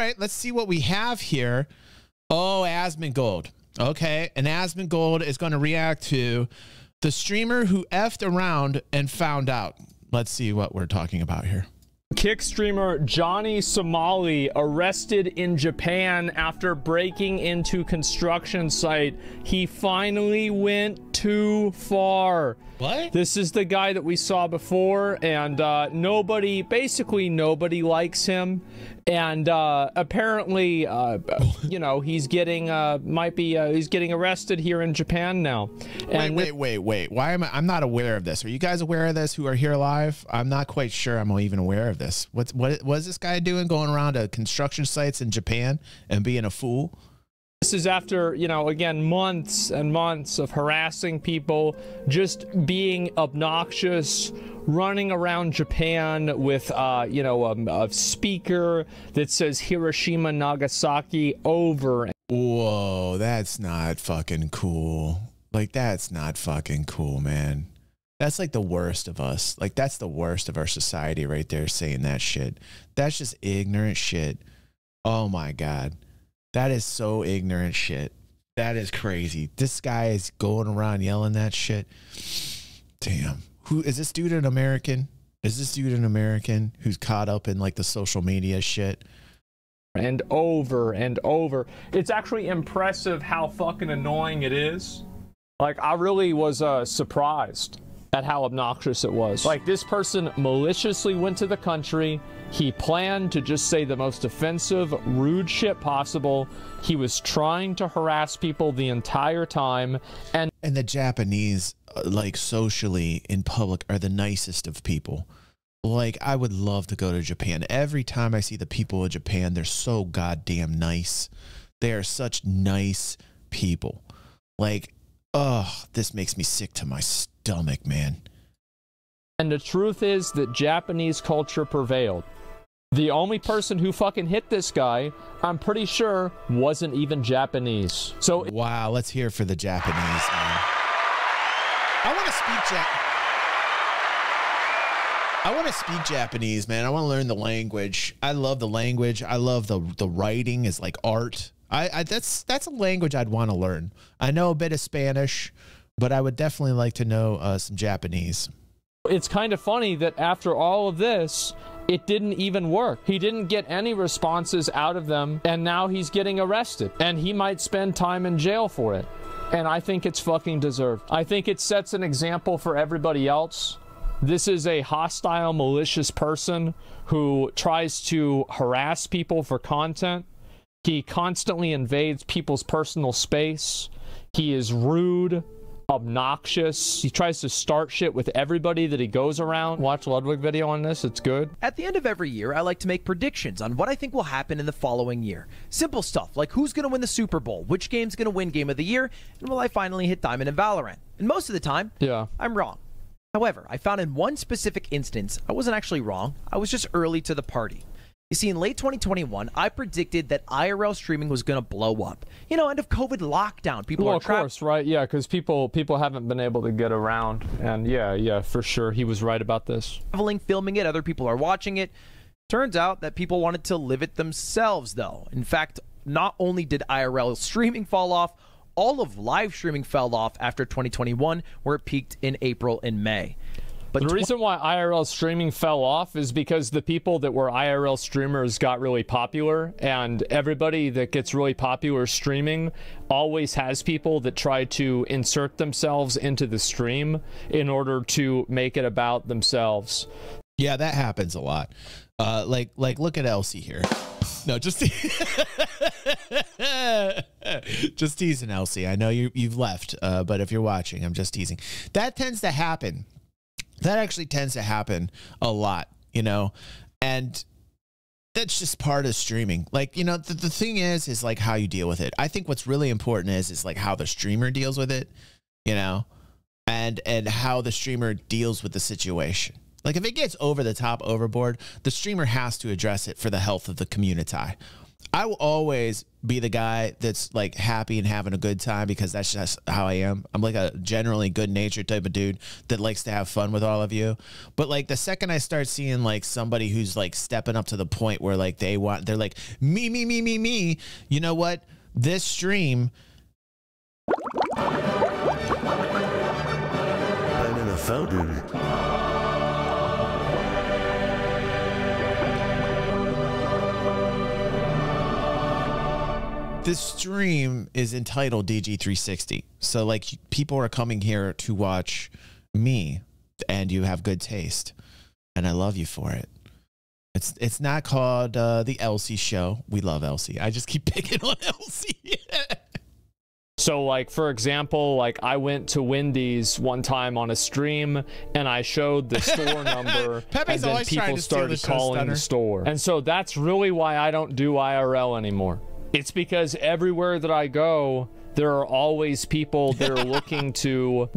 right, let's see what we have here. Oh, Asmongold. Okay, and Asmongold is going to react to the streamer who effed around and found out. Let's see what we're talking about here. Kick streamer Johnny Somali arrested in Japan after breaking into construction site. He finally went too far. What? This is the guy that we saw before, and basically nobody likes him. And apparently, you know, he's getting he's getting arrested here in Japan now. And wait. Why am I'm not aware of this? Are you guys aware of this who are here live? I'm not quite sure I'm even aware of this. What is this guy doing going around to construction sites in Japan and being a fool? This is after, you know, again, months and months of harassing people, just being obnoxious, running around Japan with, you know, a speaker that says Hiroshima, Nagasaki over. Whoa, that's not fucking cool. Like, that's not fucking cool, man. That's like the worst of us. Like, that's the worst of our society right there saying that shit. That's just ignorant shit. Oh my God. That is so ignorant shit. That is crazy. This guy is going around yelling that shit. Damn. Who is this dude an American? Is this dude an American who's caught up in like the social media shit? And over and over. It's actually impressive how fucking annoying it is. Like, I really was surprised at how obnoxious it was. Like, this person maliciously went to the country. He planned to just say the most offensive, rude shit possible. He was trying to harass people the entire time. And the Japanese, like, socially in public are the nicest of people. Like, I would love to go to Japan. Every time I see the people of Japan, they're so goddamn nice. They are such nice people. Like, oh, this makes me sick to my stomach, man. And the truth is that Japanese culture prevailed. The only person who fucking hit this guy, I'm pretty sure, wasn't even Japanese. So wow, let's hear for the Japanese, man. I want to speak Japanese, man. I want to learn the language. I love the language. I love the writing is like art. That's a language I'd want to learn. I know a bit of Spanish, but I would definitely like to know some Japanese. It's kind of funny that after all of this, it didn't even work. He didn't get any responses out of them, and now he's getting arrested, and he might spend time in jail for it. And I think it's fucking deserved. I think it sets an example for everybody else. This is a hostile, malicious person who tries to harass people for content. He constantly invades people's personal space. He is rude, obnoxious. He tries to start shit with everybody that he goes around. Watch Ludwig video on this. It's good. At the end of every year, I like to make predictions on what I think will happen in the following year. Simple stuff like who's going to win the Super Bowl, which game's going to win Game of the Year, and will I finally hit Diamond in Valorant? And most of the time, I'm wrong. However, I found in one specific instance, I wasn't actually wrong. I was just early to the party. You see, in late 2021, I predicted that IRL streaming was going to blow up. You know, end of COVID lockdown. People are trapped. Of course, right? Yeah, because people haven't been able to get around. And yeah, for sure. He was right about this. Traveling, filming it, other people are watching it. Turns out that people wanted to live it themselves, though. In fact, not only did IRL streaming fall off, all of live streaming fell off after 2021, where it peaked in April and May. But the reason why IRL streaming fell off is because the people that were IRL streamers got really popular, and everybody that gets really popular streaming always has people that try to insert themselves into the stream in order to make it about themselves. Yeah, that happens a lot. Like look at Elsie here. No, just just teasing, Elsie. I know you've left, but if you're watching, I'm just teasing. That tends to happen. That actually tends to happen a lot, you know, and that's just part of streaming. Like, you know, the thing is like how you deal with it. I think what's really important is like how the streamer deals with it, you know, and how the streamer deals with the situation. Like if it gets over the top, overboard, the streamer has to address it for the health of the community. I will always be the guy that's like happy and having a good time because that's just how I am. I'm like a generally good natured type of dude that likes to have fun with all of you. But like the second I start seeing like somebody who's like stepping up to the point where like they're like me, you know what? This stream. I'm in a fountain. This stream is entitled DG360. So like people are coming here to watch me and you have good taste. And I love you for it. It's not called the Elsie show. We love Elsie. I just keep picking on Elsie. So like, for example, like I went to Wendy's one time on a stream and I showed the store number Pepe's and then people started calling the store. And so that's really why I don't do IRL anymore. It's because everywhere that I go, there are always people that are looking to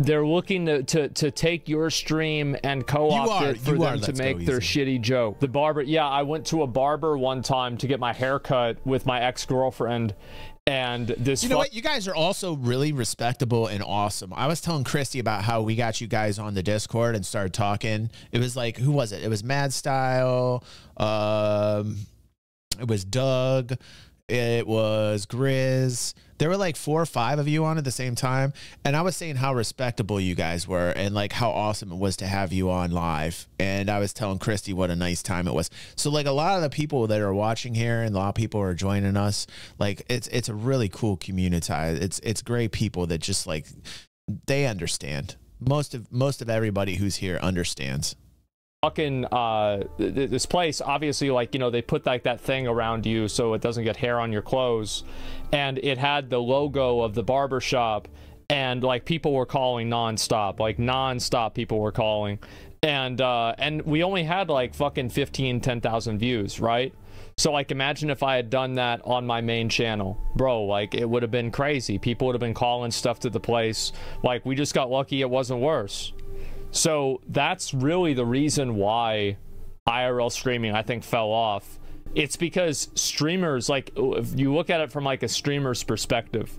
take your stream and co-opt it for them to make their shitty joke. The barber, yeah, I went to a barber one time to get my hair cut with my ex-girlfriend. And this, you know what? You guys are also really respectable and awesome. I was telling Christy about how we got you guys on the Discord and started talking. It was like, who was it? It was Mad Style. It was Doug. It was Grizz. There were like 4 or 5 of you on at the same time. And I was saying how respectable you guys were and like how awesome it was to have you on live. And I was telling Christy what a nice time it was. So like a lot of the people that are watching here and a lot of people are joining us, like it's a really cool community. It's great people that just like, they understand. Most of everybody who's here understands. Fucking this place, obviously, like, you know, they put like that thing around you so it doesn't get hair on your clothes, and it had the logo of the barber shop, and like people were calling nonstop, people were calling, and we only had like fucking 10,000 views, right? So like imagine if I had done that on my main channel, bro, like it would have been crazy. People would have been calling stuff to the place. Like we just got lucky it wasn't worse. So that's really the reason why IRL streaming, I think, fell off. It's because streamers, like, if you look at it from like a streamer's perspective,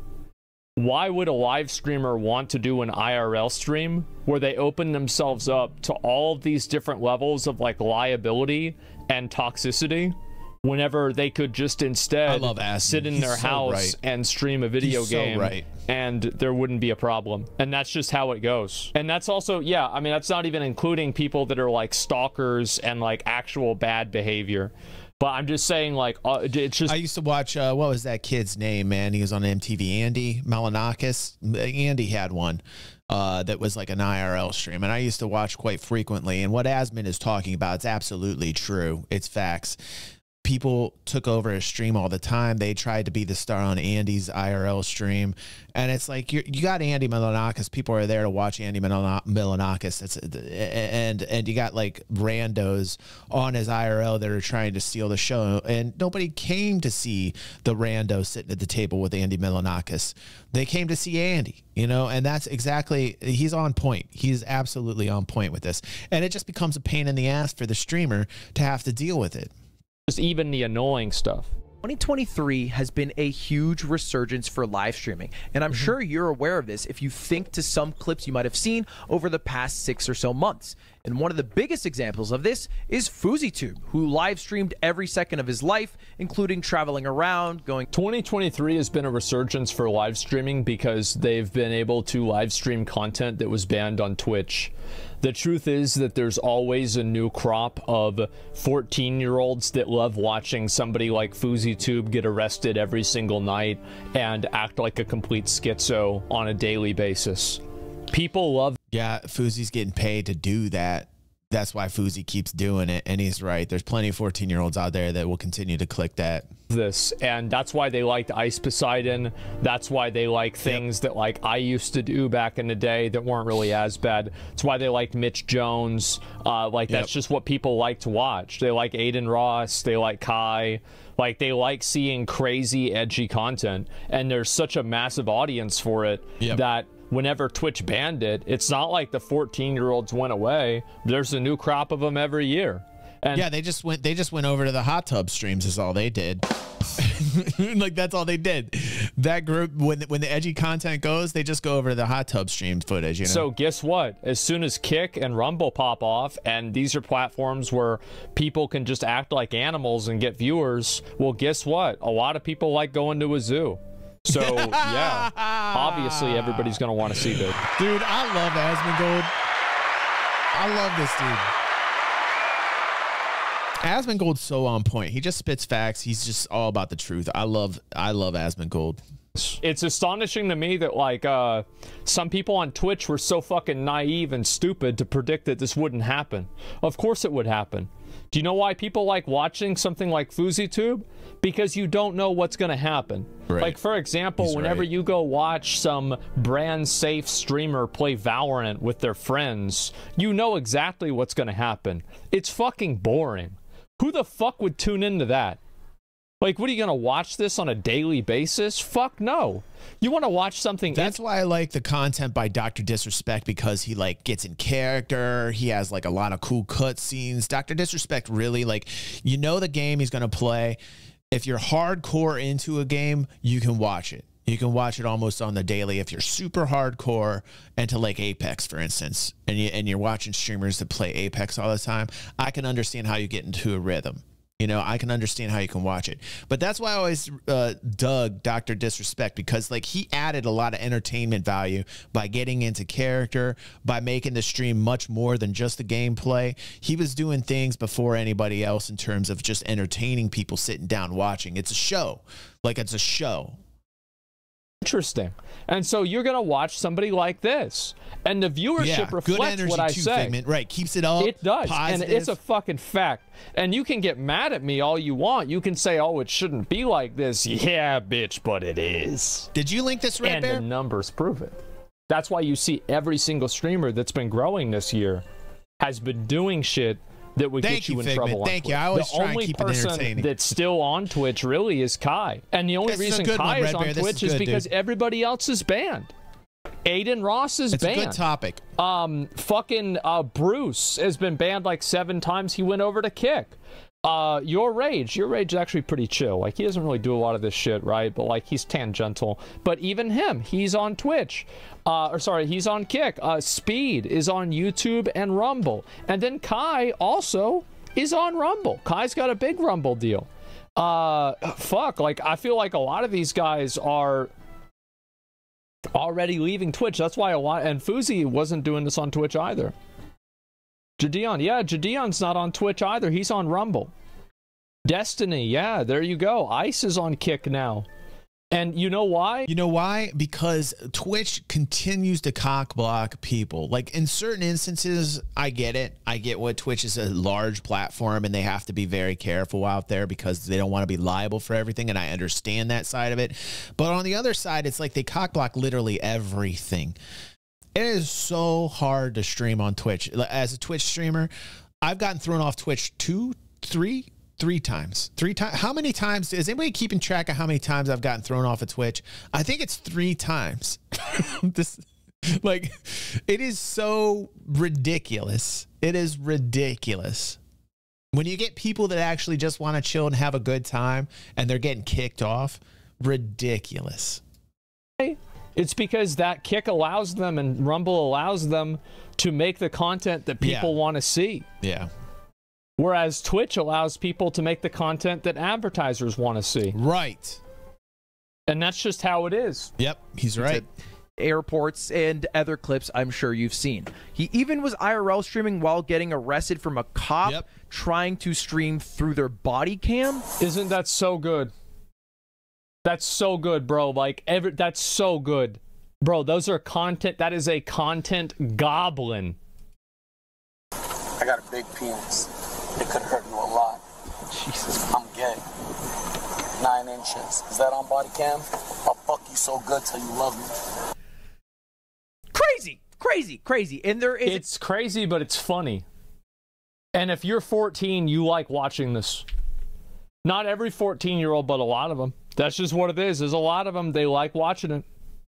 why would a live streamer want to do an IRL stream where they open themselves up to all of these different levels of like liability and toxicity, whenever they could just instead sit in their house and stream a video game and there wouldn't be a problem? And that's just how it goes. And that's also, yeah, I mean, that's not even including people that are like stalkers and like actual bad behavior. But I'm just saying, like, it's just... I used to watch, what was that kid's name, man? He was on MTV, Andy Melanakis. Andy had one that was like an IRL stream, and I used to watch quite frequently. And what Asmon is talking about, it's absolutely true. It's facts. People took over his stream all the time. They tried to be the star on Andy's IRL stream. And it's like, you got Andy Melanakis. People are there to watch Andy Melanakis. And you got like randos on his IRL that are trying to steal the show. And nobody came to see the rando sitting at the table with Andy Melanakis. They came to see Andy, you know, and that's exactly, he's on point. He's absolutely on point with this. And it just becomes a pain in the ass for the streamer to have to deal with it. Just even the annoying stuff. 2023 has been a huge resurgence for live streaming, and I'm sure you're aware of this if you think to some clips you might have seen over the past 6 or so months. And one of the biggest examples of this is FouseyTube, who live streamed every second of his life, including traveling around, going... 2023 has been a resurgence for live streaming because they've been able to live stream content that was banned on Twitch. The truth is that there's always a new crop of 14-year-olds that love watching somebody like FouseyTube get arrested every single night and act like a complete schizo on a daily basis. People love... Yeah, Fousey's getting paid to do that. That's why Fousey keeps doing it, and he's right. There's plenty of 14-year-olds out there that will continue to click that. This, and that's why they liked Ice Poseidon. That's why they like things that like I used to do back in the day that weren't really as bad. That's why they liked Mitch Jones. That's just what people like to watch. They like Aiden Ross. They like Kai. Like, they like seeing crazy, edgy content, and there's such a massive audience for it that whenever Twitch banned it, it's not like the 14-year-olds went away. There's a new crop of them every year. And yeah, they just went over to the hot tub streams is all they did. Like, that's all they did. That group, when the edgy content goes, they just go over to the hot tub stream footage, you know? So guess what? As soon as Kick and Rumble pop off, and these are platforms where people can just act like animals and get viewers, well, guess what? A lot of people like going to a zoo. So, yeah, obviously everybody's going to want to see this. Dude, I love Asmongold. I love this dude. Asmongold's so on point. He just spits facts. He's just all about the truth. I love Asmongold. It's astonishing to me that, like, some people on Twitch were so fucking naive and stupid to predict that this wouldn't happen. Of course it would happen. Do you know why people like watching something like FouseyTube? Because you don't know what's going to happen. Right. Like, for example, whenever you go watch some brand safe streamer play Valorant with their friends, you know exactly what's going to happen. It's fucking boring. Who the fuck would tune into that? Like, what are you going to watch this on a daily basis? Fuck no. You want to watch something. That's why I like the content by Dr. Disrespect, because he, like, gets in character. He has, like, a lot of cool cutscenes. Dr. Disrespect really, like, you know the game he's going to play. If you're hardcore into a game, you can watch it. You can watch it almost on the daily. If you're super hardcore into, like, Apex, for instance, and you're watching streamers that play Apex all the time, I can understand how you get into a rhythm. You know, I can understand how you can watch it. But that's why I always dug Dr. Disrespect, because, like, he added a lot of entertainment value by getting into character, by making the stream much more than just the gameplay. He was doing things before anybody else in terms of just entertaining people sitting down watching. It's a show. Like, it's a show. Interesting. And so you're going to watch somebody like this, and the viewership reflects what I say. Figment. Right, keeps it up. It does, positive. And it's a fucking fact. And you can get mad at me all you want. You can say, oh, it shouldn't be like this. Yeah, bitch, but it is. Did you link this, Red Bear? And the numbers prove it. That's why you see every single streamer that's been growing this year has been doing shit that would get you in trouble on Twitch. Thank you. I always try and keep it entertaining. The only person that's still on Twitch really is Kai. And the only reason Kai is on Twitch is because everybody else is banned. Aiden Ross is banned. It's a good topic. Fucking Bruce has been banned like 7 times. He went over to Kick. Your Rage is actually pretty chill. Like, he doesn't really do a lot of this shit, right? But, like, he's tangential. But even him, he's on Twitch. He's on Kick. Speed is on YouTube and Rumble. And then Kai also is on Rumble. Kai's got a big Rumble deal. Like, I feel like a lot of these guys are already leaving Twitch. That's why and Fousey wasn't doing this on Twitch either. Jadeon, yeah, Jadeon's not on Twitch either. He's on Rumble. Destiny, yeah, there you go. Ice is on Kick now. And you know why? You know why? Because Twitch continues to cock block people. Like, in certain instances, I get it. I get what Twitch is a large platform and they have to be very careful out there because they don't want to be liable for everything. And I understand that side of it. But on the other side, it's like they cock block literally everything. It is so hard to stream on Twitch. As a Twitch streamer, I've gotten thrown off Twitch three times. How many times? Is anybody keeping track of how many times I've gotten thrown off of Twitch? I think it's 3 times. Like, it is so ridiculous. It is ridiculous. When you get people that actually just want to chill and have a good time and they're getting kicked off, ridiculous. It's because that Kick allows them and Rumble allows them to make the content that people want to see. Yeah. Whereas Twitch allows people to make the content that advertisers want to see. Right. And that's just how it is. Yep, he's right. Airports and other clips I'm sure you've seen. He even was IRL streaming while getting arrested from a cop trying to stream through their body cam. Isn't that so good? That's so good, bro. Like, that's so good. Bro, those are content. That is a content goblin. I got a big penis. It could hurt you a lot. Jesus, I'm gay. 9 inches. Is that on body cam? I'll fuck you so good till you love me. Crazy. And there is... It's crazy, but it's funny. And if you're 14, you like watching this. Not every 14-year-old, but a lot of them. That's just what it is. There's a lot of them. They like watching it.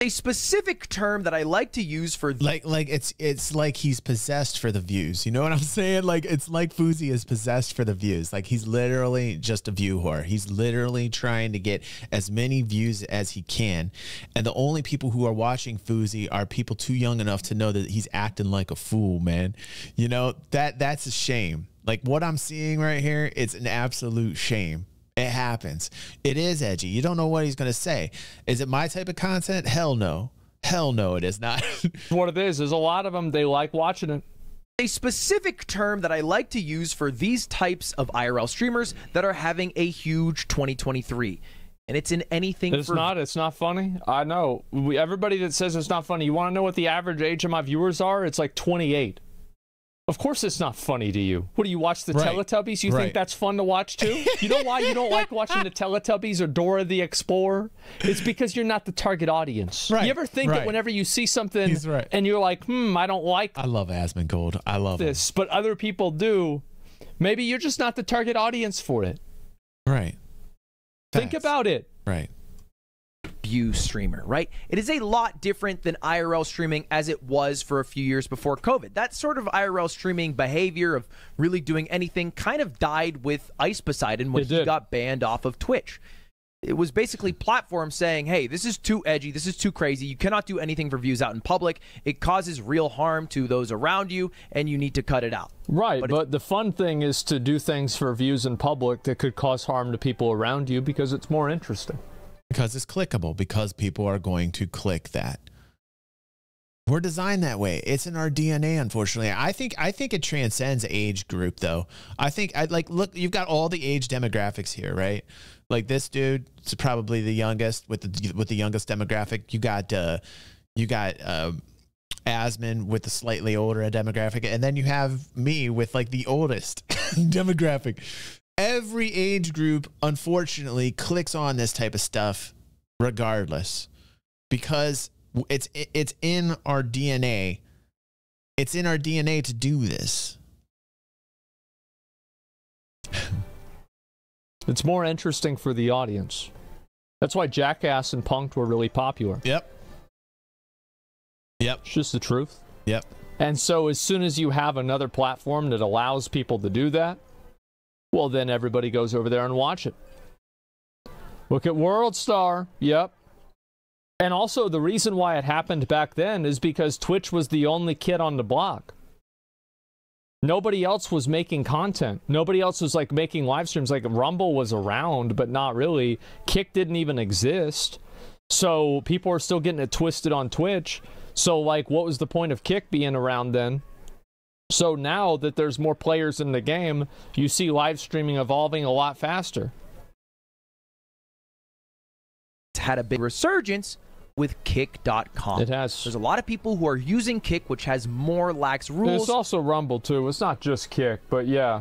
A specific term that I like to use for like it's like he's possessed for the views. You know what I'm saying? Like it's like Fousey is possessed for the views. Like he's literally just a view whore. He's literally trying to get as many views as he can. And the only people who are watching Fousey are people too young enough to know that he's acting like a fool, man. You know, that's a shame. Like what I'm seeing right here, it's an absolute shame. It happens. It is edgy. You don't know what he's going to say. Is it my type of content? Hell no. Hell no, it is not. What it is a lot of them, they like watching it. A specific term that I like to use for these types of IRL streamers that are having a huge 2023. And it's in anything. It's not funny. I know. Everybody that says it's not funny, you want to know what the average age of my viewers are? It's like 28. Of course it's not funny to you. What do you watch the Teletubbies? You think that's fun to watch too? You know why you don't like watching the Teletubbies or Dora the Explorer? It's because you're not the target audience. Right. You ever think that whenever you see something and you're like, I don't like I love Asmongold. I love this, but other people do. Maybe you're just not the target audience for it. Right. Think about it. Right. View streamer, right? It is a lot different than IRL streaming as it was for a few years before COVID. That sort of IRL streaming behavior of really doing anything kind of died with Ice Poseidon when he got banned off of Twitch. It was basically platforms saying, hey, this is too edgy, this is too crazy, you cannot do anything for views out in public, it causes real harm to those around you, and you need to cut it out. Right, but the fun thing is to do things for views in public that could cause harm to people around you because it's more interesting. Because it's clickable, because people are going to click that. We're designed that way. It's in our DNA, unfortunately. I think it transcends age group, though. Look, you've got all the age demographics here, right? Like this dude is probably the youngest with the youngest demographic. You got Asmon with the slightly older demographic, and then you have me with like the oldest demographic. Every age group, unfortunately, clicks on this type of stuff regardless, because it's in our DNA. It's in our DNA to do this. It's more interesting for the audience. That's why Jackass and Punk'd were really popular. Yep. It's just the truth. Yep. And so as soon as you have another platform that allows people to do that, well, then everybody goes over there and watch it. Look at World Star. Yep. And also the reason why it happened back then is because Twitch was the only kid on the block. Nobody else was making content. Nobody else was like making live streams. Like Rumble was around, but not really. Kick didn't even exist. So people are still getting it twisted on Twitch. So like, what was the point of Kick being around then? So now that there's more players in the game, you see live streaming evolving a lot faster. It's had a big resurgence with Kick.com. It has. There's a lot of people who are using Kick, which has more lax rules. It's also Rumble too. It's not just Kick, but yeah.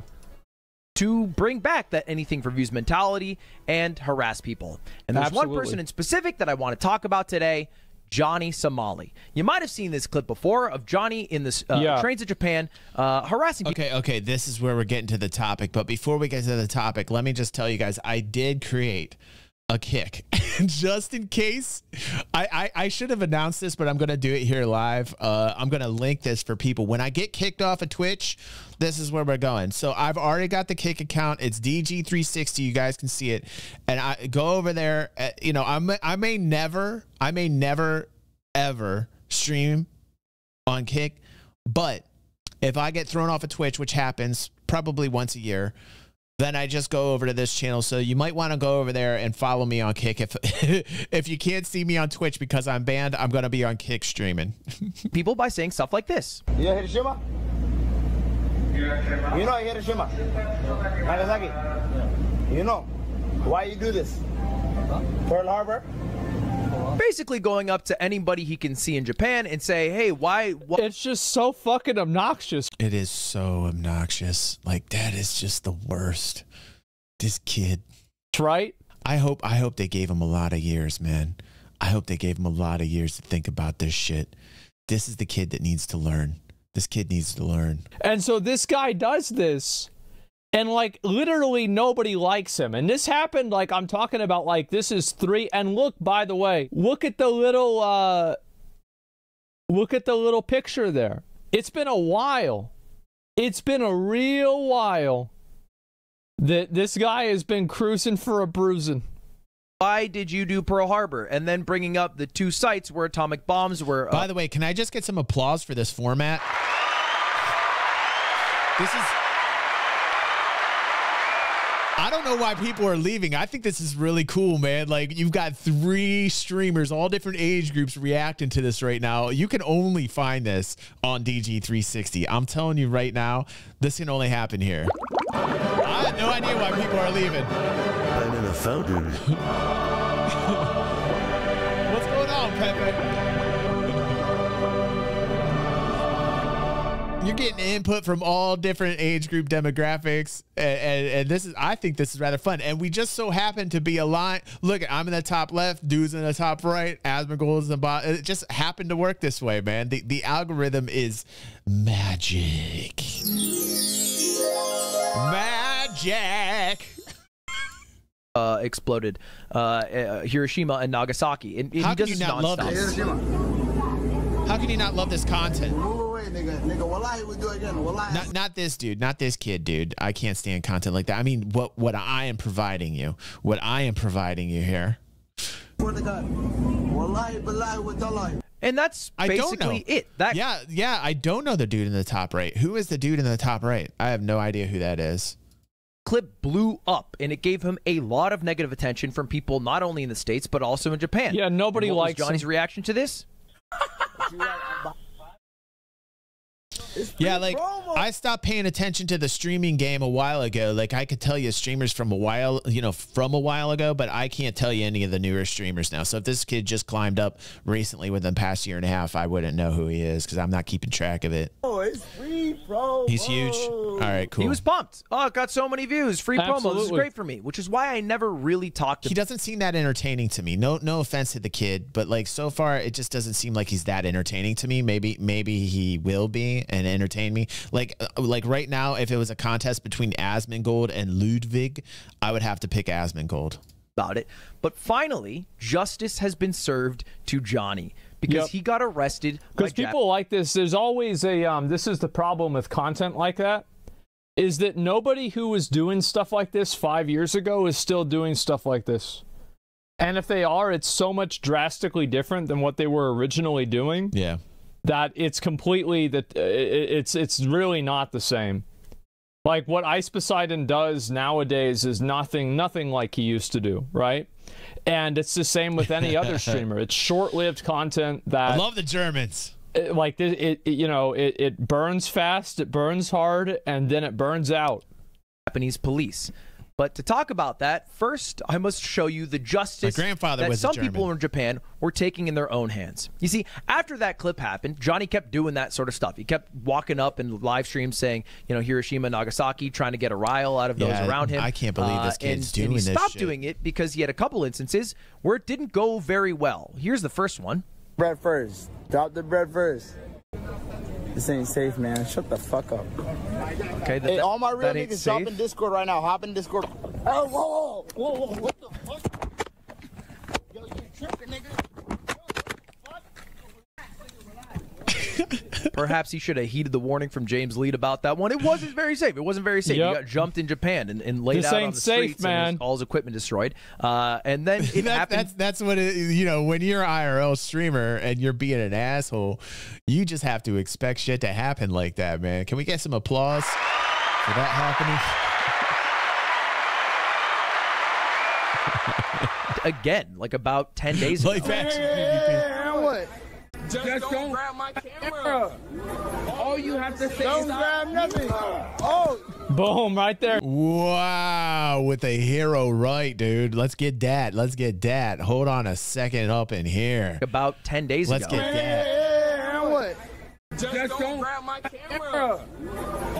To bring back that anything for views mentality and harass people. And there's one person in specific that I want to talk about today. Johnny Somali. You might have seen this clip before of Johnny in this trains to Japan harassing people. Okay, this is where we're getting to the topic. But before we get to the topic, let me just tell you guys, I did create a Kick just in case. I should have announced this, but I'm going to do it here live. I'm going to link this for people. When I get kicked off of Twitch, this is where we're going. So I've already got the Kick account. It's DG360. You guys can see it. And I go over there. You know, I may never ever stream on Kick, but if I get thrown off of Twitch, which happens probably once a year, then I just go over to this channel. So you might want to go over there and follow me on Kick. If you can't see me on Twitch because I'm banned, I'm going to be on Kick streaming. People by saying stuff like this. You know Hiroshima? You know Hiroshima? Nagasaki? You know. Why you do this? Pearl Harbor? Basically going up to anybody he can see in Japan and say, hey, why? It's just so fucking obnoxious. It is so obnoxious. Like, that is just the worst. This kid. Right? I hope they gave him a lot of years, man. I hope they gave him a lot of years to think about this shit. This is the kid that needs to learn. This kid needs to learn. And so this guy does this. And like literally nobody likes him. And this happened, like I'm talking about, like this is 3. And look, by the way, look at the little picture there. It's been a while. It's been a real while that this guy has been cruising for a bruising. Why did you do Pearl Harbor? And then bringing up the 2 sites where atomic bombs were. By the way, can I just get some applause for this format? This is... I don't know why people are leaving. I think this is really cool, man. Like, you've got 3 streamers, all different age groups, reacting to this right now. You can only find this on DG360. I'm telling you right now, this can only happen here. I have no idea why people are leaving. I'm in a fountain. What's going on, Pepe? You're getting input from all different age group demographics, and this is, I think this is rather fun. And we just so happen to be aligned. Look, I'm in the top left, dude's in the top right, Asmongold is in the bottom. It just happened to work this way, man. The algorithm is magic. Magic. Exploded Hiroshima and Nagasaki. And how can you not love this? How can you not love this content? Not this dude, not this kid, dude. I can't stand content like that. I mean, what I am providing you, here. And that's basically it. Yeah, I don't know the dude in the top right. Who is the dude in the top right? I have no idea who that is. Clip blew up, and it gave him a lot of negative attention from people not only in the States but also in Japan. Yeah, nobody likes Johnny's reaction to this. Yeah, like I stopped paying attention to the streaming game a while ago. Like I could tell you streamers from a while ago, but I can't tell you any of the newer streamers now. So if this kid just climbed up recently within the past year and a half, I wouldn't know who he is because I'm not keeping track of it. Oh, it's free promo. He's huge. All right, cool. He was pumped. Oh, it got so many views. Free promo. This is great for me, which is why I never really talked to him. He doesn't seem that entertaining to me. No offense to the kid, but like so far it just doesn't seem like he's that entertaining to me. Maybe he will be and entertain me. Like right now, if it was a contest between Asmongold and Ludwig, I would have to pick Asmongold. About it. But finally, justice has been served to Johnny because he got arrested. Because people like this, there's always a this is the problem with content like that, is that nobody who was doing stuff like this 5 years ago is still doing stuff like this. And if they are, it's so much drastically different than what they were originally doing. Yeah. That it's completely it's really not the same. Like what Ice Poseidon does nowadays is nothing like he used to do, right? And it's the same with any other streamer. It's short-lived content that I love the Germans. It burns fast, it burns hard, and then it burns out. Japanese police. But to talk about that, first I must show you the justice that some people in Japan were taking in their own hands. You see, after that clip happened, Johnny kept doing that sort of stuff. He kept walking up in live streams saying, Hiroshima, Nagasaki, trying to get a rile out of those around him. I can't believe this kid's doing this. And he stopped doing it because he had a couple instances where it didn't go very well. Here's the first one. Bread first. Drop the bread first. This ain't safe, man. Shut the fuck up. Okay, hey, all my real niggas drop in Discord right now. Hop in Discord. Oh, whoa, what the fuck? Yo, you tripping, nigga? Perhaps he should have heeded the warning from James Lead about that one. It wasn't very safe. It wasn't very safe. Yep. He got jumped in Japan and laid out on the streets, man. And all his equipment destroyed. And then it happened. That's what it, when you're an IRL streamer and you're being an asshole, you just have to expect shit to happen like that, man. Can we get some applause for that happening? Again, like about 10 days ago. What? Just don't grab my camera. All you have to say don't grab nothing. Oh. Boom, right there. Wow, with a hero right, dude. Let's get that. Let's get that. Hold on a second up in here. About 10 days ago. Let's get that. What? Just don't grab my camera.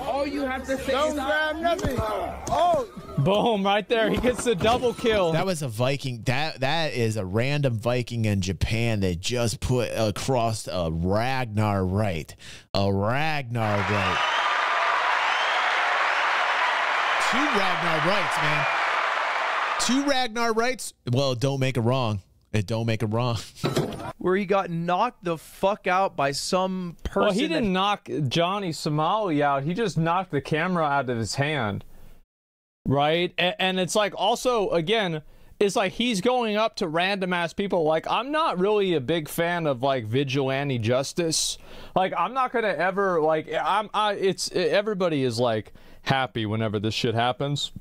All you have to say don't grab nothing. Oh. Boom, right there. He gets the double kill. That was a Viking. That is a random Viking in Japan that just put across a Ragnar right. A Ragnar right. Two Ragnar rights, man. Two Ragnar rights. Well, don't make it wrong. It don't make it wrong. Where he got knocked the fuck out by some person. Well, he didn't knock Johnny Somali out. He just knocked the camera out of his hand. Right? And it's like, also, again, it's like he's going up to random ass people. Like, I'm not really a big fan of like vigilante justice. Like, I'm not gonna ever like. Everybody is like happy whenever this shit happens.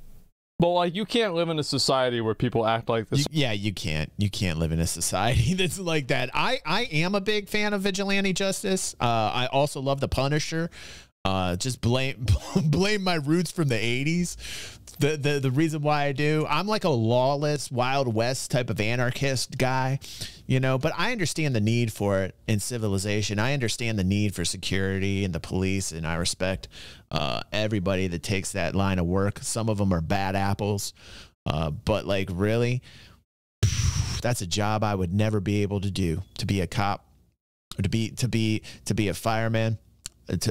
But like, you can't live in a society where people act like this. Yeah, you can't. You can't live in a society that's like that. I am a big fan of vigilante justice. I also love the Punisher. Just blame my roots from the 80s. The reason why I do, I'm like a lawless Wild West type of anarchist guy, you know, but I understand the need for it in civilization. I understand the need for security and the police, and I respect everybody that takes that line of work. Some of them are bad apples, but like, really, that's a job I would never be able to do. To be a cop, or to be a fireman.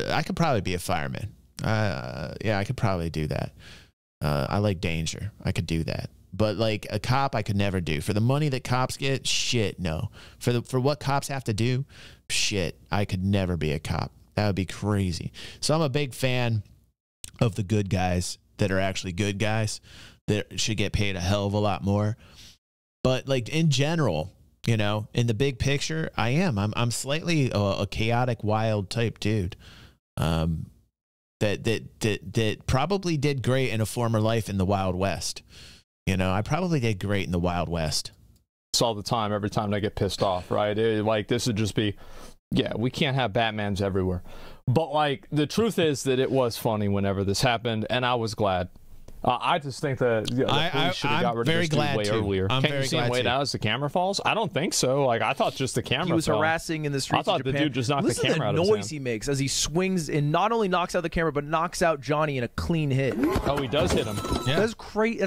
I could probably be a fireman. Yeah, I could probably do that. I like danger. I could do that. But like a cop, I could never do. For the money that cops get, shit, no. For what cops have to do, shit, I could never be a cop. That would be crazy. So I'm a big fan of the good guys that are actually good guys that should get paid a hell of a lot more. But like in general, you know, in the big picture, I am. I'm slightly a chaotic, wild type dude. That probably did great in a former life in the Wild West. You know, I probably did great in the Wild West. It's all the time, every time I get pissed off, right? Like, this would just be, yeah, we can't have Batmans everywhere. But, like, the truth is that it was funny whenever this happened, and I was glad. I just think that the police should have got rid of this dude way earlier. Can't you see him way down as the camera falls? I don't think so. Like, I thought just the camera. He was harassing in the streets. I thought of Japan. the dude just knocked the camera out of his hand. Listen to the noise he makes as he swings and not only knocks out the camera, but knocks out Johnny in a clean hit. Oh, he does hit him. Yeah. That's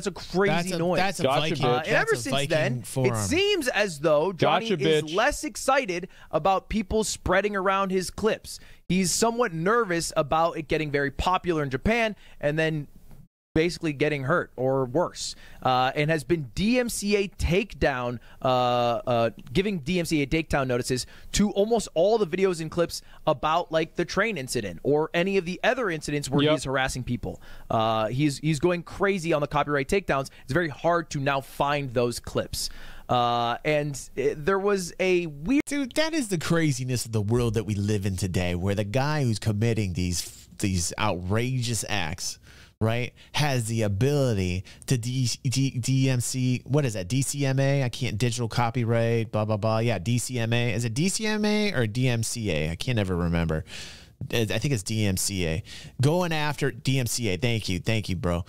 a crazy noise. That's a Viking. And ever since then, it seems as though Johnny is less excited about people spreading around his clips. He's somewhat nervous about it getting very popular in Japan, and then basically getting hurt or worse, and has been DMCA takedown, giving DMCA takedown notices to almost all the videos and clips about like the train incident or any of the other incidents where he's harassing people. He's going crazy on the copyright takedowns. It's very hard to now find those clips. There was a weird... Dude, that is the craziness of the world that we live in today, where the guy who's committing these outrageous acts, right, has the ability to DMC, what is that, DCMA? I can't, digital copyright, blah, blah, blah. Yeah, DCMA. Is it DCMA or DMCA? I can't ever remember. I think it's DMCA. Going after DMCA. Thank you, bro.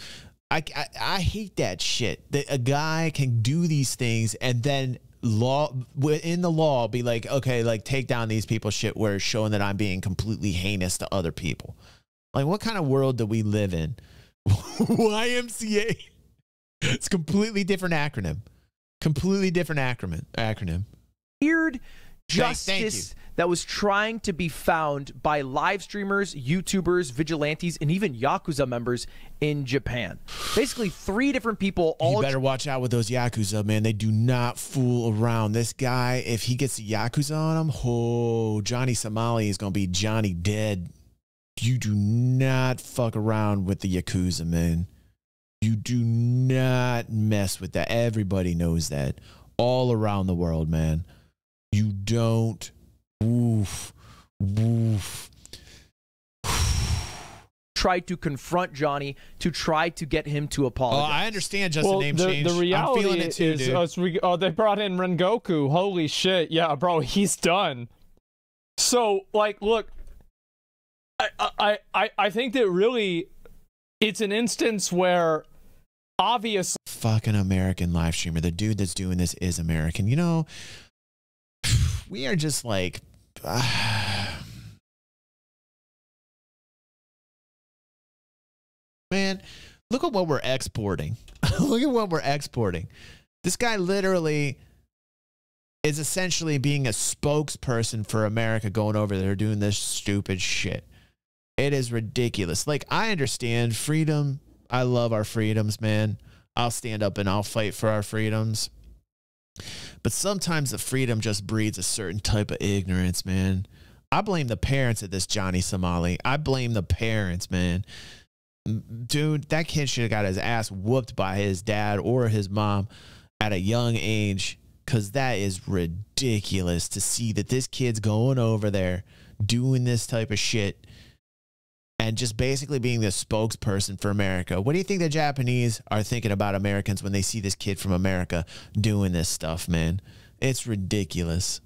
I hate that shit. That a guy can do these things and then within the law be like, okay, like take down these people's shit where it's showing that I'm being completely heinous to other people. Like, what kind of world do we live in? YMCA. It's a completely different acronym. Completely different acronym. Weird justice that was trying to be found by live streamers, YouTubers, vigilantes, and even Yakuza members in Japan. Basically, 3 different people. You better watch out with those Yakuza, man. They do not fool around. This guy, if he gets the Yakuza on him, Johnny Somali is going to be Johnny dead. You do not fuck around with the Yakuza, man. You do not mess with that. Everybody knows that. All around the world, man. You don't. Woof. Tried to confront Johnny to try to get him to apologize. Oh, I understand just the name change. The reality I'm feeling it too, dude. They brought in Rengoku. Holy shit. Yeah, bro, he's done. So, like, look, I think that really it's an instance where obviously fucking American live streamer, the dude that's doing this is American. You know, we are just like man, look at what we're exporting. Look at what we're exporting. This guy literally is essentially being a spokesperson for America, going over there doing this stupid shit. It is ridiculous. Like, I understand freedom I love our freedoms, man. I'll stand up and I'll fight for our freedoms. But sometimes the freedom just breeds a certain type of ignorance, man. I blame the parents of this Johnny Somali. I blame the parents, man. Dude, that kid should have got his ass whooped by his dad or his mom at a young age, because that is ridiculous to see that this kid's going over there doing this type of shit and just basically being the spokesperson for America. What do you think the Japanese are thinking about Americans when they see this kid from America doing this stuff, man? It's ridiculous.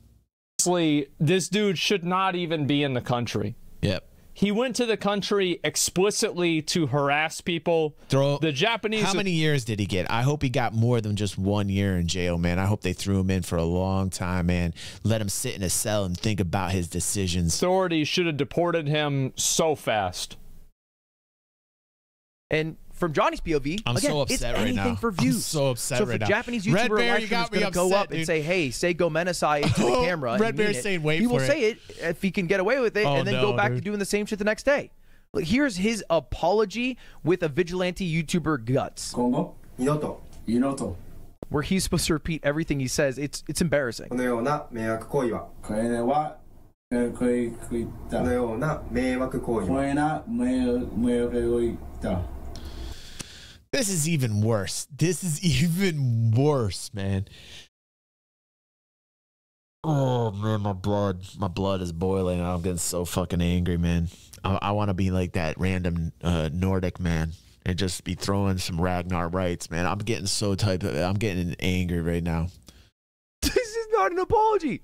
This dude should not even be in the country. Yep. He went to the country explicitly to harass people. The Japanese... How many years did he get? I hope he got more than just 1 year in jail, man. I hope they threw him in for a long time, man. Let him sit in a cell and think about his decisions. Authorities should have deported him so fast. And from Johnny's POV, I'm again, so upset it's right anything now. for views. I'm so upset right now. So if a Japanese YouTuber is going to go up and say, hey, say Go Menasai into the camera, Red Bear's saying wait for it. He will say it if he can get away with it, and then go back to doing the same shit the next day. Look, here's his apology with a vigilante YouTuber Guts. Where he's supposed to repeat everything he says. It's embarrassing. This is even worse. This is even worse, man. Oh man, my blood is boiling. I'm getting so fucking angry, man. I want to be like that random Nordic man and just be throwing some Ragnar rights, man. I'm getting so I'm getting angry right now. This is not an apology.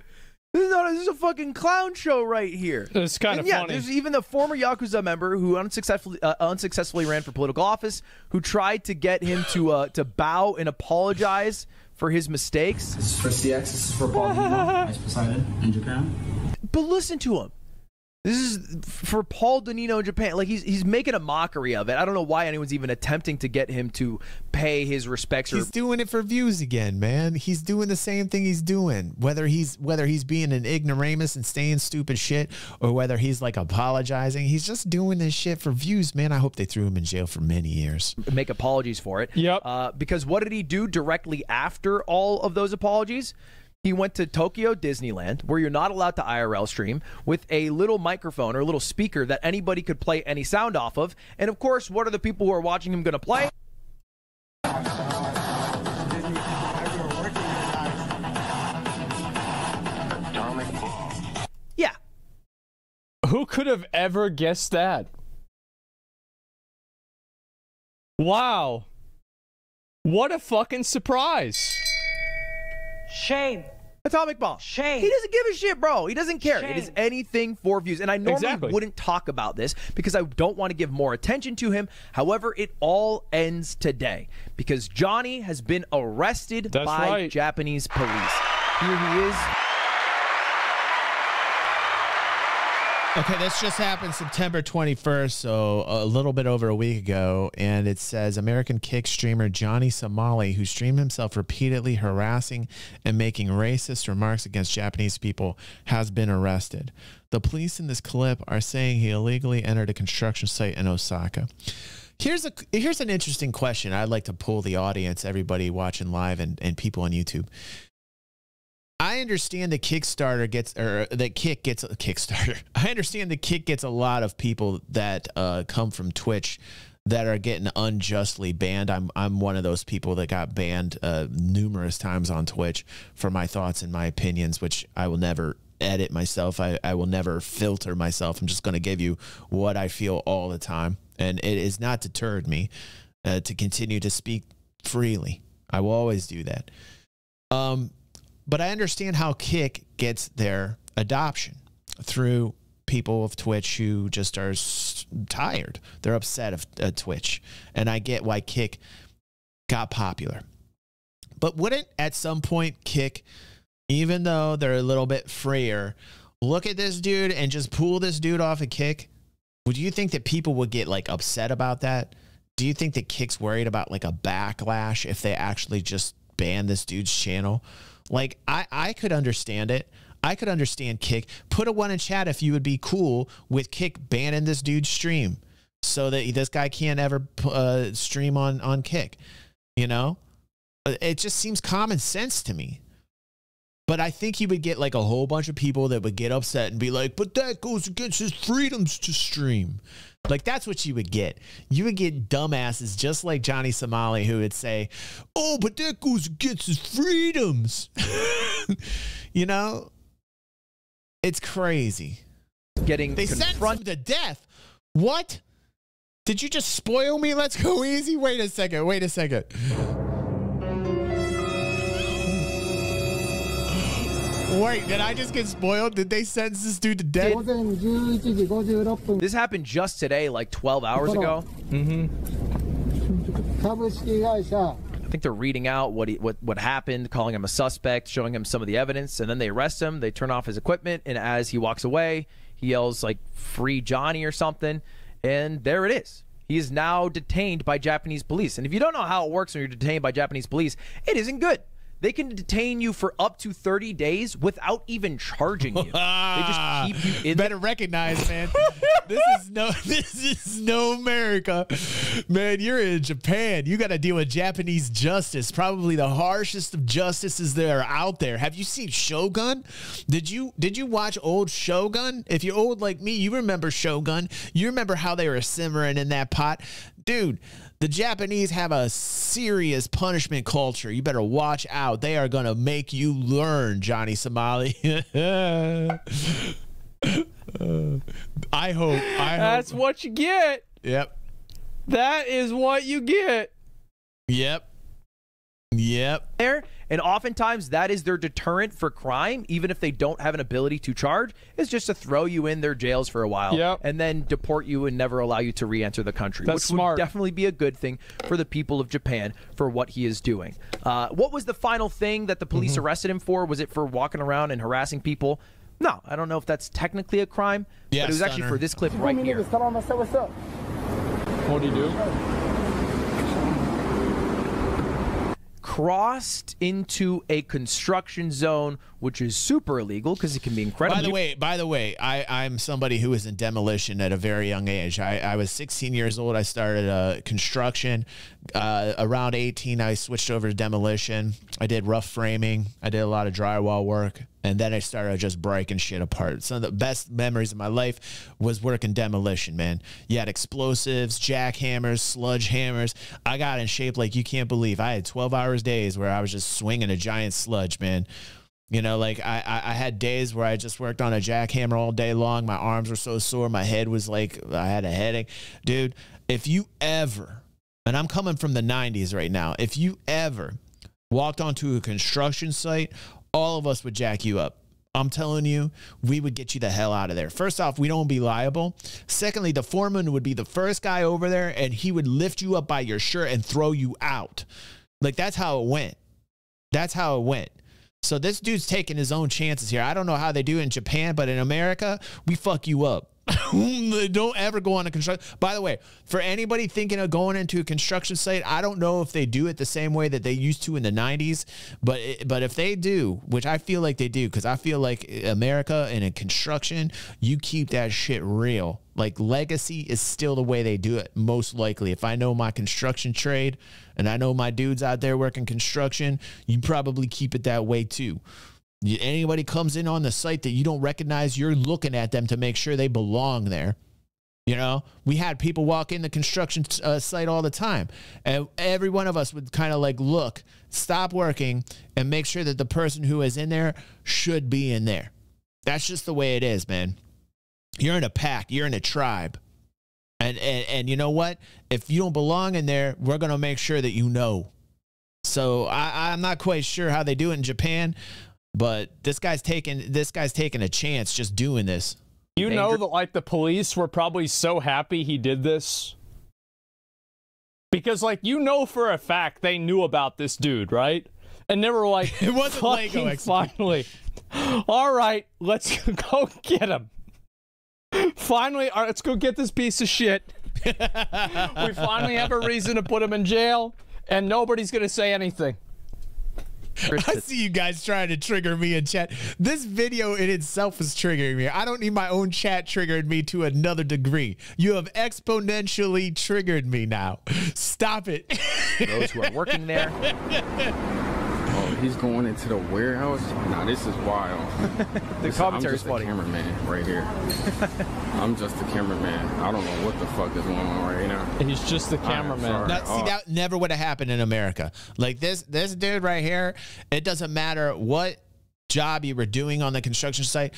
This is a fucking clown show right here. It's kind of funny. There's even the former Yakuza member who unsuccessfully ran for political office, who tried to get him to bow and apologize for his mistakes. This is for CX. This is for Paul Donino, Vice President in Japan. But listen to him. This is for Paul Donino in Japan. Like, he's making a mockery of it. I don't know why anyone's even attempting to get him to pay his respects. He's doing it for views again, man. He's doing the same thing he's doing. Whether he's being an ignoramus and saying stupid shit, or whether he's like apologizing, he's just doing this shit for views, man. I hope they threw him in jail for many years. Make apologies for it. Yep. Because what did he do directly after all of those apologies? He went to Tokyo Disneyland, where you're not allowed to IRL stream, with a little microphone or a little speaker that anybody could play any sound off of. And of course, what are the people who are watching him going to play? Yeah. Who could have ever guessed that? Wow. What a fucking surprise. Shame. Atomic bomb. Shame. He doesn't give a shit, bro. He doesn't care. Shame. It is anything for views. And I normally wouldn't talk about this because I don't want to give more attention to him. However, it all ends today because Johnny has been arrested by Japanese police. Here he is. Okay, this just happened September 21st, so a little bit over a week ago, and it says American Kick streamer Johnny Somali, who streamed himself repeatedly harassing and making racist remarks against Japanese people, has been arrested. The police in this clip are saying he illegally entered a construction site in Osaka. Here's an interesting question I'd like to pull the audience, everybody watching live and people on YouTube. I understand the Kickstarter gets, or the Kick gets a Kickstarter. I understand the Kick gets a lot of people that come from Twitch that are getting unjustly banned. I'm one of those people that got banned numerous times on Twitch for my thoughts and my opinions, which I will never edit myself. I will never filter myself. I'm just going to give you what I feel all the time. And it has not deterred me to continue to speak freely. I will always do that. But I understand how Kick gets their adoption through people of Twitch who just are tired. They're upset of Twitch. And I get why Kick got popular. But wouldn't at some point Kick, even though they're a little bit freer, look at this dude and just pull this dude off a Kick? Would you think that people would get like upset about that? Do you think that Kick's worried about like a backlash if they actually just ban this dude's channel? Like, I could understand it. I could understand Kick. Put a 1 in chat if you would be cool with Kick banning this dude's stream. so that this guy can't ever stream on Kick. You know, it just seems common sense to me. But I think he would get like a whole bunch of people that would get upset and be like, but that goes against his freedoms to stream. Like, that's what you would get. You would get dumbasses just like Johnny Somali who would say, oh, but that goes against his freedoms. You know? It's crazy. They sentenced him to death. What? Did you just spoil me? Let's go easy. Wait a second. Wait, did I just get spoiled? Did they sentence this dude to death? This happened just today, like 12 hours ago. I think they're reading out what happened, calling him a suspect, showing him some of the evidence, and then they arrest him. They turn off his equipment, and as he walks away, he yells like "Free Johnny" or something, and there it is. He is now detained by Japanese police. And if you don't know how it works when you're detained by Japanese police, it isn't good. They can detain you for up to 30 days without even charging you. They just keep you in. Better recognize, man. This is no America. Man, you're in Japan. You got to deal with Japanese justice. Probably the harshest of justices that are out there. Have you seen Shogun? Did you watch old Shogun? If you're old like me, you remember Shogun. You remember how they were simmering in that pot. Dude, the Japanese have a serious punishment culture. You better watch out. They are going to make you learn, Johnny Somali. I hope. That's what you get. Yep. That is what you get. Yep. There, and oftentimes that is their deterrent for crime, even if they don't have an ability to charge, is just to throw you in their jails for a while and then deport you and never allow you to re-enter the country. That's which smart. Would definitely be a good thing for the people of Japan for what he is doing. What was the final thing that the police arrested him for? Was it for walking around and harassing people? No, I don't know if that's technically a crime, but it was actually for this clip right here. What do you do? Crossed into a construction zone, which is super illegal because it can be incredible. By the way, I'm somebody who was in demolition at a very young age. I was 16 years old. I started construction. Around 18, I switched over to demolition. I did rough framing. I did a lot of drywall work. And then I started just breaking shit apart. Some of the best memories of my life was working demolition, man. You had explosives, jackhammers, sludge hammers. I got in shape like you can't believe. I had 12-hour days where I was just swinging a giant sludge, man. You know, like I had days where I just worked on a jackhammer all day long. My arms were so sore. My head was like, I had a headache. Dude, if you ever, and I'm coming from the 90s right now, if you ever walked onto a construction site, all of us would jack you up. I'm telling you, we would get you the hell out of there. First off, we don't be liable. Secondly, the foreman would be the first guy over there, and he would lift you up by your shirt and throw you out. Like, that's how it went. That's how it went. So this dude's taking his own chances here. I don't know how they do in Japan, but in America, we fuck you up. Don't ever go on a construction. By the way, for anybody thinking of going into a construction site, I don't know if they do it the same way that they used to in the 90s, but if they do, which I feel like they do, because I feel like America and in construction, you keep that shit real. Like, legacy is still the way they do it, most likely. If I know my construction trade and I know my dudes out there working construction, you probably keep it that way too. Anybody comes in on the site that you don't recognize, you're looking at them to make sure they belong there. You know, we had people walk in the construction site all the time, and every one of us would kind of like look, stop working, and make sure that the person who is in there should be in there. That's just the way it is, man. You're in a pack. You're in a tribe. And you know what? If you don't belong in there, we're going to make sure that you know. So I'm not quite sure how they do it in Japan, but this guy's taking a chance just doing this. You know that, like, the police were probably so happy he did this? Because, like, you know for a fact they knew about this dude, right? And they were like, it wasn't Lego finally. All right, let's go get him. Finally, all right, let's go get this piece of shit. We finally have a reason to put him in jail, and nobody's going to say anything. I see you guys trying to trigger me in chat. This video in itself is triggering me. I don't need my own chat triggering me to another degree. You have exponentially triggered me now. Stop it. Those who are working there. Oh, he's going into the warehouse? Nah, this is wild. The commentary is funny. I'm just a cameraman right here. I'm just a cameraman. I don't know what the fuck is going on right now. He's just the cameraman. Now, see, that never would have happened in America. Like this dude right here, it doesn't matter what job you were doing on the construction site.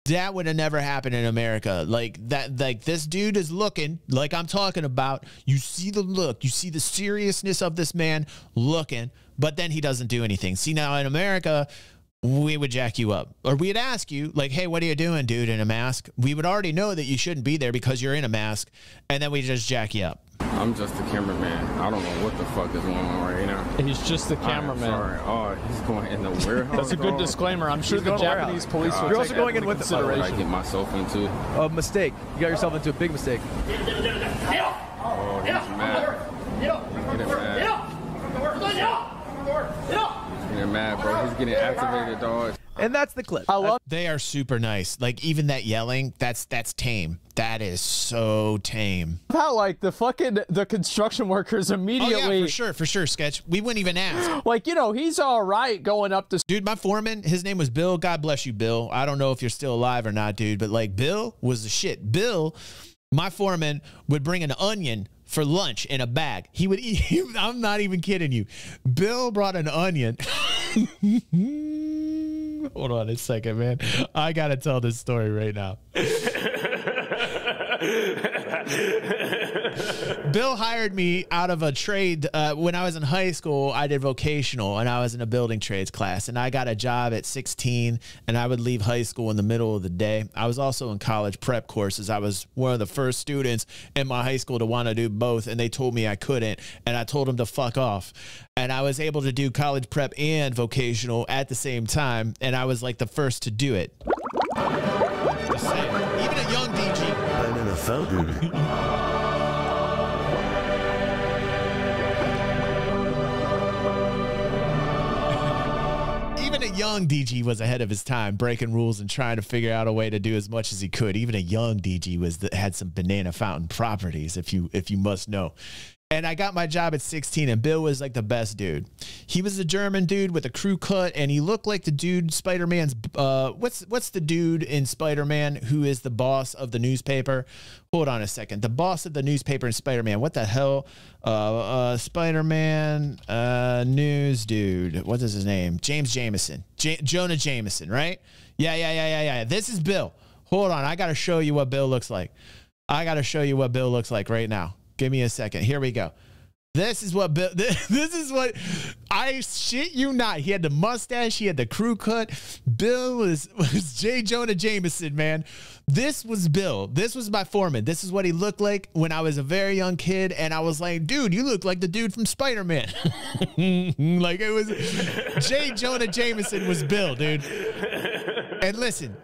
That would have never happened in America. Like this dude is looking like I'm talking about. You see the look, you see the seriousness of this man looking, but then he doesn't do anything. See, now in America, we would jack you up, or we'd ask you like, hey, what are you doing, dude, in a mask? We would already know that you shouldn't be there because you're in a mask, and then we just jack you up. I'm just a cameraman. I don't know what the fuck is going on right now. He's just the cameraman. Sorry. Oh, he's going in the warehouse. That's a good disclaimer. I'm sure the Japanese police will You're take also going in with consideration. What did I get myself into? A mistake. You got yourself into a big mistake. Oh, he's mad. He's getting mad. He's getting mad, bro. He's getting activated, dog. And that's the clip. They are super nice. Like even that yelling, that's tame. That is so tame. How like the construction workers immediately. Oh yeah, for sure, Sketch. We wouldn't even ask. Like, you know, he's all right going up to. Dude, my foreman, his name was Bill. God bless you, Bill. I don't know if you're still alive or not, dude, but like Bill was the shit. Bill, my foreman, would bring an onion for lunch in a bag. He would eat. I'm not even kidding you. Bill brought an onion. Hold on a second, man. I gotta tell this story right now. Bill hired me out of a trade. When I was in high school, I did vocational, and I was in a building trades class, and I got a job at 16, and I would leave high school in the middle of the day. I was also in college prep courses. I was one of the first students in my high school to want to do both, and they told me I couldn't, and I told them to fuck off. And I was able to do college prep and vocational at the same time, and I was like the first to do it. Just saying. Even a young DG. I'm in a fountain. Even a young DG was ahead of his time, breaking rules and trying to figure out a way to do as much as he could. Even a young DG had some banana fountain properties, if you must know. And I got my job at 16, and Bill was like the best dude. He was a German dude with a crew cut, and he looked like the dude Spider-Man's. What's the dude in Spider-Man who is the boss of the newspaper? Hold on a second. The boss of the newspaper in Spider-Man. What the hell? Spider-Man news dude. What is his name? James Jameson. Jonah Jameson, right? Yeah. This is Bill. Hold on. I got to show you what Bill looks like. I got to show you what Bill looks like right now. Give me a second. Here we go. This is what Bill, this is what, I shit you not. He had the mustache. He had the crew cut. Bill was J. Jonah Jameson, man. This was Bill. This was my foreman. This is what he looked like when I was a very young kid. And I was like, dude, you look like the dude from Spider-Man. Like it was J. Jonah Jameson was Bill, dude. And listen,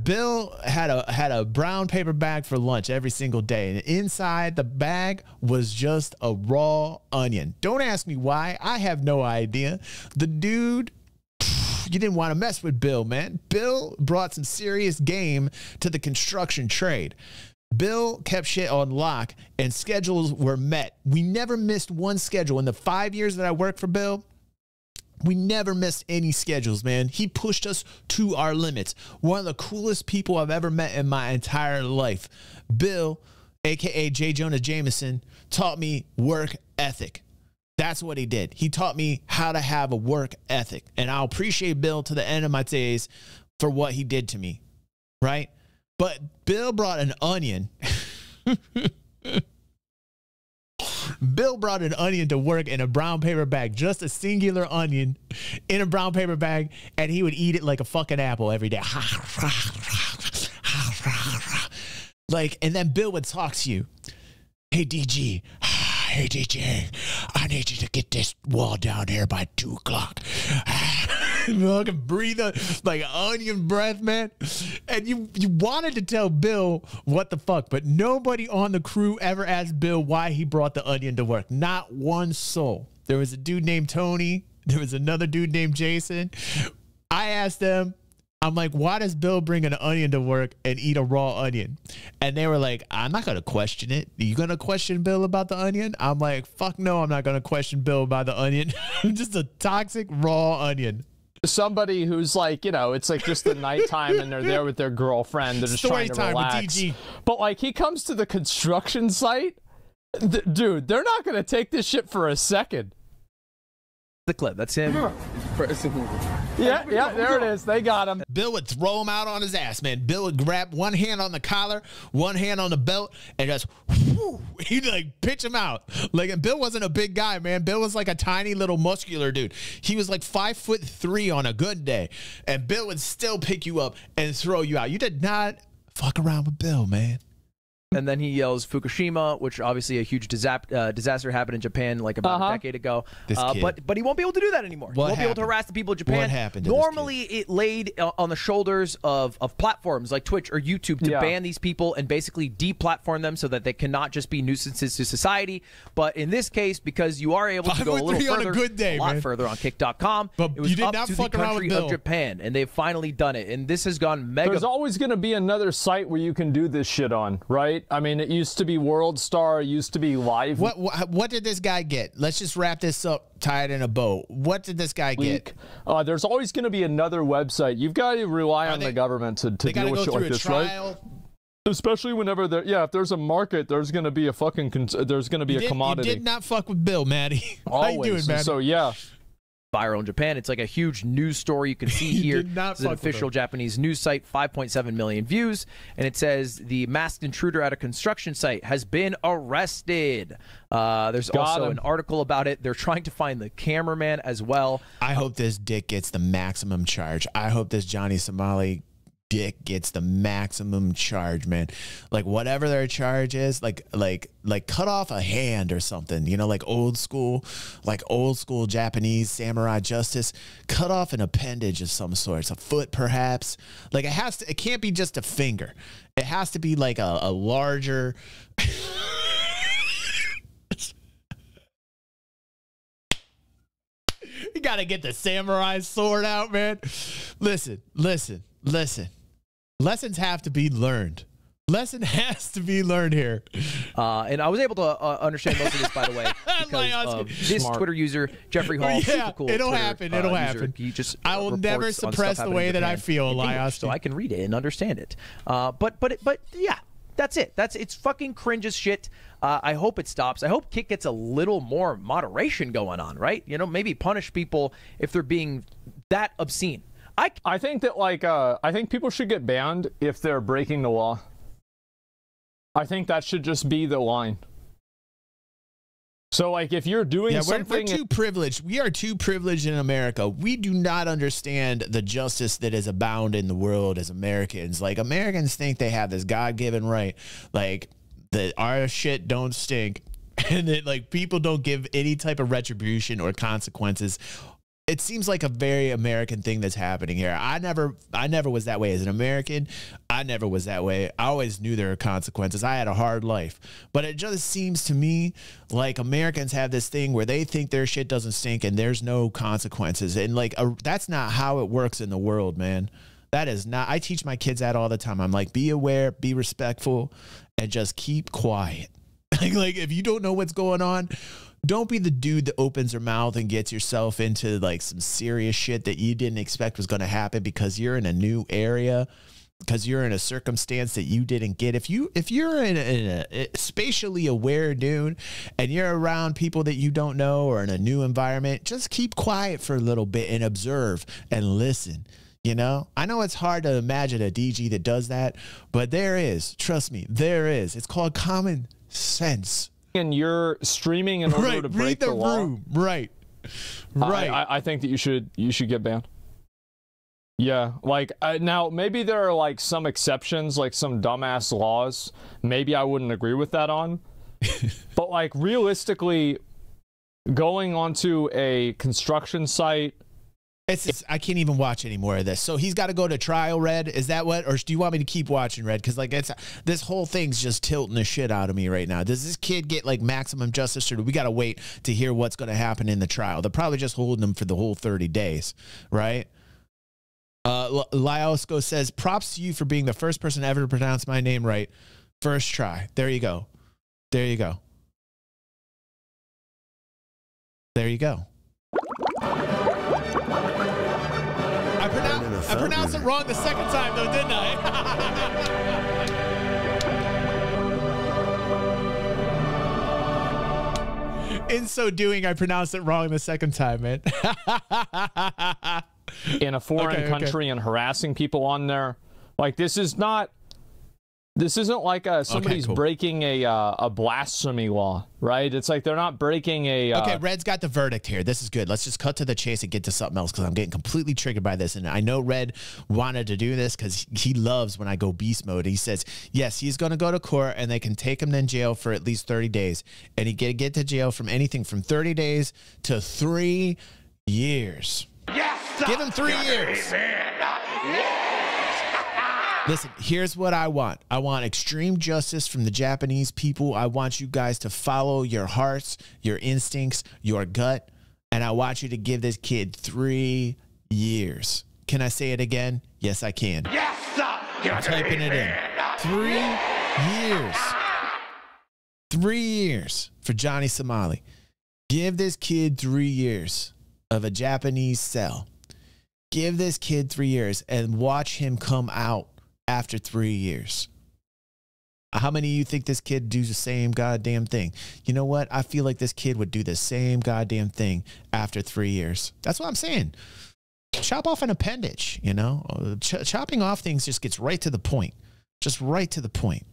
Bill had a brown paper bag for lunch every single day. And inside the bag was just a raw onion. Don't ask me why. I have no idea. The dude, you didn't want to mess with Bill, man. Bill brought some serious game to the construction trade. Bill kept shit on lock, and schedules were met. We never missed one schedule. In the 5 years that I worked for Bill, we never missed any schedules, man. He pushed us to our limits. One of the coolest people I've ever met in my entire life. Bill, a.k.a. J. Jonah Jameson, taught me work ethic. That's what he did. He taught me how to have a work ethic. And I'll appreciate Bill to the end of my days for what he did to me, right? But Bill brought an onion. Bill brought an onion to work in a brown paper bag, just a singular onion in a brown paper bag, and he would eat it like a fucking apple every day. Like, and then Bill would talk to you. Hey, DG. Hey, DJ, I need you to get this wall down here by 2 o'clock. I can breathe like onion breath, man. And you wanted to tell Bill what the fuck, but nobody on the crew ever asked Bill why he brought the onion to work. Not one soul. There was a dude named Tony There was another dude named Jason. I asked them, I'm like, why does Bill bring an onion to work and eat a raw onion? And they were like, I'm not going to question it. Are you going to question Bill about the onion? I'm like, fuck no, I'm not going to question Bill about the onion. Just a toxic raw onion. Somebody who's like, you know, it's like just the nighttime and they're there with their girlfriend. They're just trying to relax. With DG. But like he comes to the construction site. Dude, they're not going to take this shit for a second. The clip, that's him. Yeah, there it is. They got him. Bill would throw him out on his ass, man. Bill would grab one hand on the collar, one hand on the belt, and just, whoo, he'd like pitch him out. Like, and Bill wasn't a big guy, man. Bill was like a tiny little muscular dude. He was like 5'3" on a good day, and Bill would still pick you up and throw you out. You did not fuck around with Bill, man. And then he yells Fukushima, which obviously a huge disaster happened in Japan like about a decade ago. But he won't be able to do that anymore. He won't be able to harass the people of Japan. What happened to Normally, it laid on the shoulders of platforms like Twitch or YouTube to ban these people and basically deplatform them so that they cannot just be nuisances to society. But in this case, because you are able to go a little further, on a good day, a lot further on Kick.com, but it was you did up not to fuck the around country with Bill. of Japan, and they've finally done it. And this has gone mega. There's always going to be another site where you can do this shit on, right? I mean, it used to be World Star, it used to be Live. What did this guy get? Let's just wrap this up, tie it in a bow. What did this guy get? There's always going to be another website. You've got to rely on the government to deal with shit like this, right? Especially whenever if there's a market, there's going to be a fucking commodity. You did not fuck with Bill, Maddie. Always. How you doing, Maddie? So yeah. Viral in Japan. It's like a huge news story you can see here. It's an official Japanese news site, 5.7 million views, and it says the masked intruder at a construction site has been arrested. There's also an article about it. They're trying to find the cameraman as well. I hope this dick gets the maximum charge. I hope this Johnny Somali dick gets the maximum charge, man. Like whatever their charge is, like cut off a hand or something, you know, like old school Japanese samurai justice. Cut off an appendage of some sort, a foot perhaps. Like it can't be just a finger. It has to be like a larger. You gotta get the samurai sword out, man. Listen. Lessons have to be learned. Lesson has to be learned here. And I was able to understand most of this, by the way, because of this Twitter user, Jeffrey Hall. Yeah, cool it'll Twitter, happen. It'll happen. He just I will never suppress the way that I feel, Elias. So I can read it and understand it. But yeah, that's it. It's fucking cringe as shit. I hope it stops. I hope Kick gets a little more moderation going on, right? You know, maybe punish people if they're being that obscene. I think that I think people should get banned if they're breaking the law. I think that should just be the line. So like if you're doing something, we're too privileged. We are too privileged in America. We do not understand the justice that is abound in the world as Americans. Like Americans think they have this God-given right, like that our shit don't stink, and that like people don't give any type of retribution or consequences. It seems like a very American thing that's happening here. I never was that way as an American. I never was that way. I always knew there were consequences. I had a hard life. But it just seems to me like Americans have this thing where they think their shit doesn't stink and there's no consequences. And like that's not how it works in the world, man. That is not. I teach my kids that all the time. I'm like, be aware, be respectful, and just keep quiet. Like if you don't know what's going on, don't be the dude that opens their mouth and gets yourself into like some serious shit that you didn't expect was going to happen because you're in a new area, because you're in a circumstance that you didn't get. If you're in a spatially aware dude and you're around people that you don't know or in a new environment, just keep quiet for a little bit and observe and listen. You know, I know it's hard to imagine a DG that does that, but there is. Trust me, there is. It's called common sense. And you're streaming in order to break the law. Room. Right. I think that you should get banned. Yeah, like now maybe there are like some exceptions, like some dumbass laws. Maybe I wouldn't agree with that on. But like realistically, going onto a construction site I can't even watch any more of this. So he's got to go to trial, Red. Is that what? Or do you want me to keep watching, Red? Because like this whole thing's just tilting the shit out of me right now. Does this kid get like maximum justice, or do we got to wait to hear what's going to happen in the trial? They're probably just holding him for the whole 30 days, right? Lyosco says, props to you for being the first person ever to pronounce my name right. First try. There you go. There you go. There you go. I pronounced it wrong the second time, though, didn't I? In so doing, I pronounced it wrong the second time, man. In a foreign country and harassing people on there. Like, this isn't like somebody's breaking a blasphemy law, right? It's like they're not breaking a... Okay, Red's got the verdict here. This is good. Let's just cut to the chase and get to something else, because I'm getting completely triggered by this. And I know Red wanted to do this because he loves when I go beast mode. He says, yes, he's going to go to court and they can take him in jail for at least 30 days. And he can get to jail from anything from 30 days to 3 years. Yes! Give him 3 years. Listen, here's what I want. I want extreme justice from the Japanese people. I want you guys to follow your hearts, your instincts, your gut, and I want you to give this kid 3 years. Can I say it again? Yes, I can. Yes, sir. I'm typing it in. 3 years. 3 years for Johnny Somali. Give this kid 3 years of a Japanese cell. Give this kid 3 years and watch him come out after 3 years. How many of you think this kid do the same goddamn thing? You know what? I feel like this kid would do the same goddamn thing after 3 years. That's what I'm saying. Chop off an appendage, you know? Chopping off things just gets right to the point. Just right to the point.